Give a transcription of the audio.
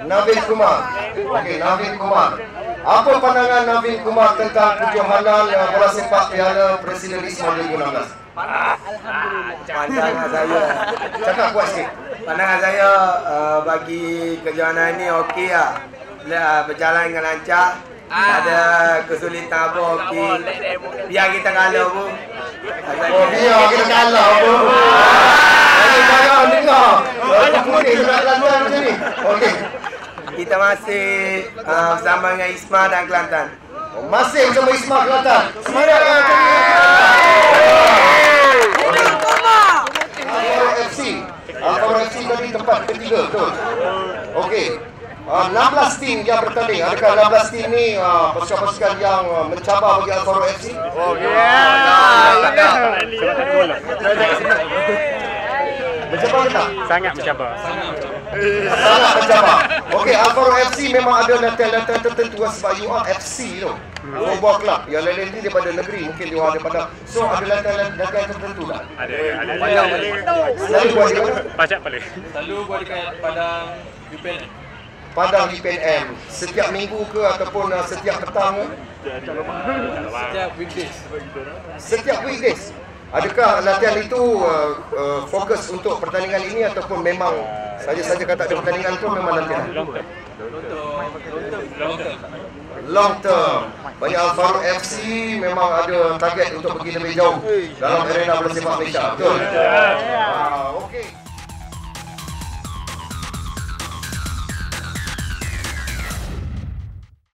Navin Kumar. Okey, Navin Kumar. Apa pandangan Navin Kumar tentang kejohanan bola sepak Piala Presiden ISMA 2016? Pandangan saya, Cakap kuat sikit. pandangan saya bagi kejohanan ini okey lah. Berjalan dengan lancar. Tak ada kesulitan apa, okey. Biar kita kalah pun. Oh, biar kita kalah pun. Jangan dengar. Kemudian kita Kelantan macam ni. Okey. Kita masih bersama dengan ISMA dan Kelantan. Masih bersama ISMA Kelantan. Semangat Kelantan. Alfaro FC tadi tempat ketiga, betul? Okey. 16 tim yang bertanding. Adakah 16 tim ni pasukan-pasukan yang mencabar bagi Alfaro FC? Oh, ya. Mencabar ke tak? Sangat mencabar. Sangat mencabar. Okey, Alfaro FC memang ada latihan-latihan tertentu sebab you are FC tu. Football club. Yang lain-lain ni daripada negeri, mungkin dia ada pada. So ada latihan tertentu tak? Ada. Selalu buat di mana? Pajak paling. Selalu buat dekat Padang UPN. Padang UPNM. Setiap minggu ke ataupun setiap petang ke? Setiap weekdays. Setiap weekdays. Adakah latihan itu fokus untuk pertandingan ini ataupun memang saja-saja kata ada pertandingan tu memang latihan? Long term. Banyak Alfaro FC memang ada target untuk pergi lebih jauh dalam arena bola sepak Malaysia. Betul? Okey.